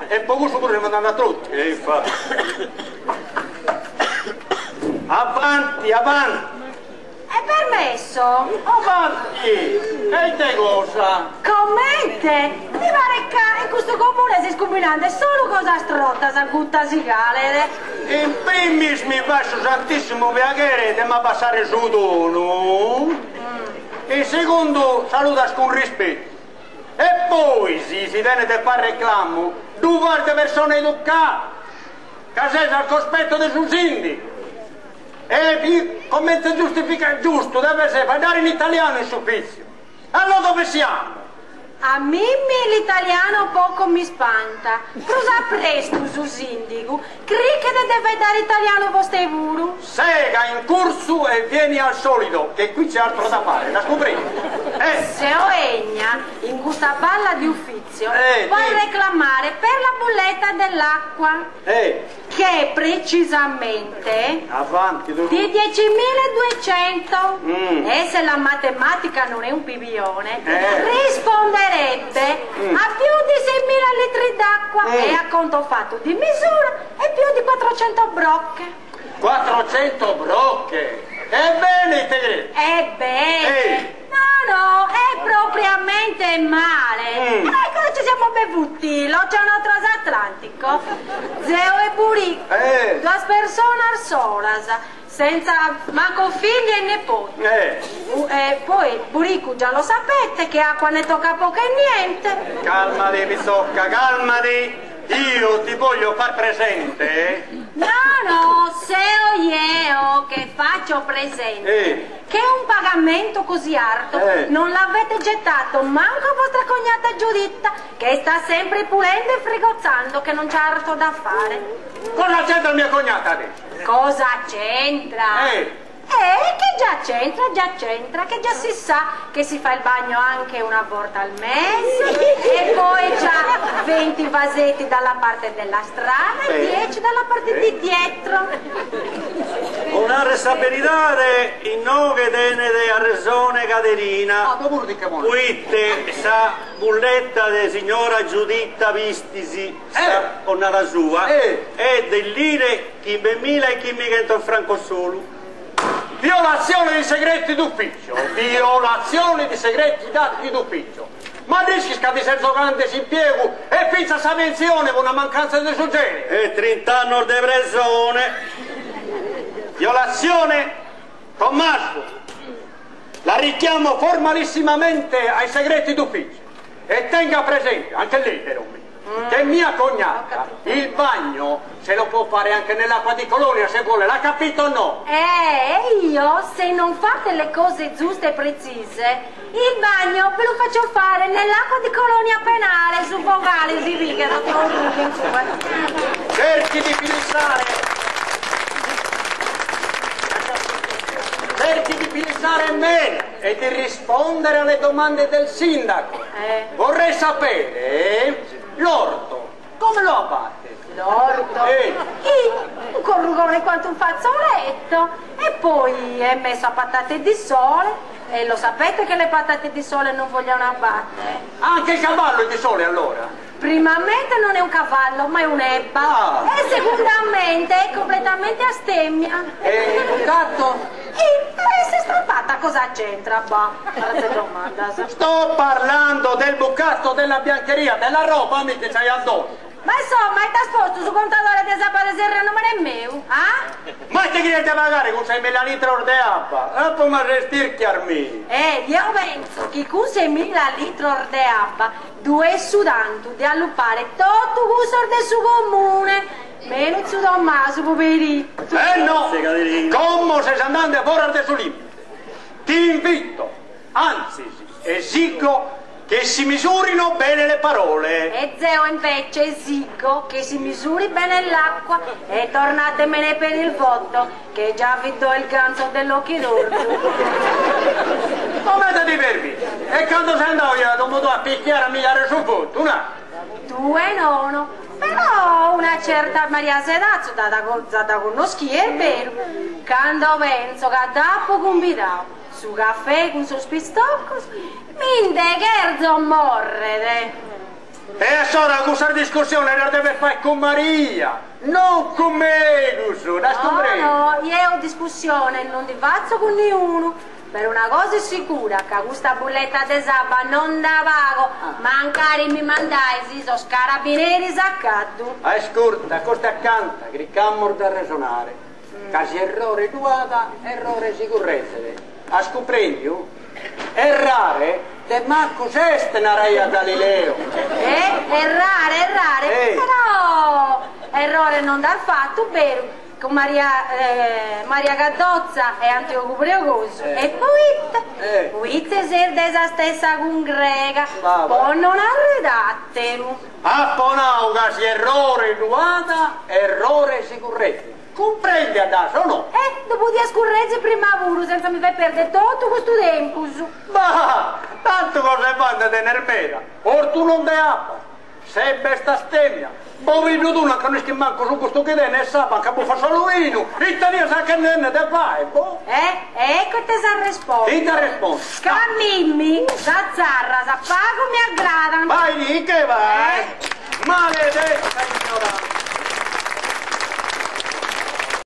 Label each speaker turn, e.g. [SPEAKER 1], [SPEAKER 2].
[SPEAKER 1] E poi pure mi danno a tutti. Infatti. Avanti, avanti.
[SPEAKER 2] È permesso?
[SPEAKER 1] Avanti. E te cosa?
[SPEAKER 2] Commente? Mi pare che in questo comune si scombinante solo cosa strotta, sa gutta si cale.
[SPEAKER 1] In primis mi faccio santissimo piacere di mi passare su dono. E secondo salutas con rispetto. E poi si viene a fare reclamo, tu guardi persone educate, che sei al cospetto del suo sindaco. E come ti giustifica giusto, deve essere parlare in italiano il suffizio. Allora dove siamo?
[SPEAKER 2] A Mimmi l'italiano poco mi spanta. Cosa presto su sindaco? Credi che deve dare italiano vostro vuru?
[SPEAKER 1] Sega in corso e vieni al solito, che qui c'è altro da fare, la scoprire.
[SPEAKER 2] Se Oegna, in questa balla di uffizio, vuoi reclamare per la bolletta dell'acqua, che precisamente
[SPEAKER 1] avanti,
[SPEAKER 2] di 10.200, e se la matematica non è un pibione, risponderebbe a più di 6.000 litri d'acqua e a conto fatto di misura e più di 400 brocche.
[SPEAKER 1] 400 brocche? Ebbene te!
[SPEAKER 2] Ebbene! No, è propriamente male. Cosa ci siamo bevuti? L'oceano transatlantico, Zeo e Burico, due persone solas, senza manco figli e nipoti. Poi Burico già lo sapete che acqua ne tocca poco e niente.
[SPEAKER 1] Calmati, Pisocca, calmati. Io ti voglio far presente.
[SPEAKER 2] No, Seo io che faccio presente che un pagamento così alto non l'avete gettato manco vostra cognata Giuditta, che sta sempre pulendo e frigozzando, che non c'ha altro da fare.
[SPEAKER 1] Cosa c'entra la mia cognata adesso?
[SPEAKER 2] Cosa c'entra? Che già c'entra, che già si sa che si fa il bagno anche una volta al mese e poi già 20 vasetti dalla parte della strada e 10 dalla parte di dietro.
[SPEAKER 3] Una responsabilità in nome della regione Caterina, qui sa bulletta di signora Giuditta Vistisi, con la sua, e dell'ire chi ben mila e chi mi gento franco solo.
[SPEAKER 1] Violazione di segreti d'ufficio, violazione di segreti d'atti d'ufficio. Ma dici che di senso grande si impiego e pizza sa menzione con una mancanza di suo genere.
[SPEAKER 3] E 30 anni di prigione.
[SPEAKER 1] Violazione, Tommaso, la richiamo formalissimamente ai segreti d'ufficio e tenga presente, anche lei però, che mia cognata il bagno se lo può fare anche nell'acqua di Colonia se vuole, l'ha capito o no?
[SPEAKER 2] Io se non fate le cose giuste e precise il bagno ve lo faccio fare nell'acqua di Colonia Penale su Vogale si rigano
[SPEAKER 1] cerchi di pensare bene e di rispondere alle domande del sindaco. Vorrei sapere l'orto come lo abbatte?
[SPEAKER 2] L'orto? Un corrugone quanto un fazzoletto e poi è messo a patate di sole e lo sapete che le patate di sole non vogliono abbattere.
[SPEAKER 1] Anche il cavallo è di sole allora?
[SPEAKER 2] Primamente non è un cavallo ma è un'ebba e secondamente è completamente astemmia.
[SPEAKER 1] E il gatto?
[SPEAKER 2] Se strappata cosa c'entra? Domanda.
[SPEAKER 1] Sto parlando del bucato della biancheria, della roba mica c'hai addosso.
[SPEAKER 2] Ma insomma, è trasposto su contatore di sabato serra non è mio,
[SPEAKER 1] Ma ti chiedi pagare con 6.000 litri di acqua? E poi mi restirchiarmi.
[SPEAKER 2] Io penso che con 6.000 litri di acqua due sudando di allupare tutto questo del suo comune. Meno su Tommaso, poverino.
[SPEAKER 1] No, come se andando fuori del suo limite. Ti invito, anzi, esigo che si misurino bene le parole.
[SPEAKER 2] E zio invece esigo che si misuri bene l'acqua e tornatemene per il voto, che già vi do il ganzo dell'occhio d'orso.
[SPEAKER 1] Come ti fermi? E quando sei andato io ho dovuto picchiare a migliare sul voto, una?
[SPEAKER 2] 2-9. Però una certa Maria Sedazzo data con lo schi è vero, quando penso che dopo convidato su caffè con suo spistocco, minde che erzo morrede.
[SPEAKER 1] E allora questa discussione la deve fare con Maria, non con me, da scoprire.
[SPEAKER 2] No, io ho discussione, non ti faccio con nessuno. Per una cosa è sicura, che questa bulletta di sabba non da vago, mancare mi mandai, si sono carabinieri saccatto.
[SPEAKER 1] Ascolta, cosa canta, che cammo da ragionare. Casi errore duata, errore sicurezza. A scoprendi? Errare? Te manco seste una raia Galileo.
[SPEAKER 2] Errare, però errore non dal fatto, vero? Con Maria Gaddozza e Antioco Preocoso e poi ser desa stessa congrega poi non arredattero
[SPEAKER 1] apponauga si errore duata errore sicurezza comprendi adesso o no?
[SPEAKER 2] Dopo di scurregge prima lavoro senza mi fai perdere tutto questo tempo
[SPEAKER 1] ma tanto cosa fanno di nervera or tu non te appa sei besta stemmia povero tu non conosci che manco su questo che ne sa che può fare solo io Italia sa che ne te fai
[SPEAKER 2] ecco te sa risposta
[SPEAKER 1] chi ti risponde?
[SPEAKER 2] Camimmi sa zarra sa pago mi aggrada
[SPEAKER 1] vai lì che vai maledetta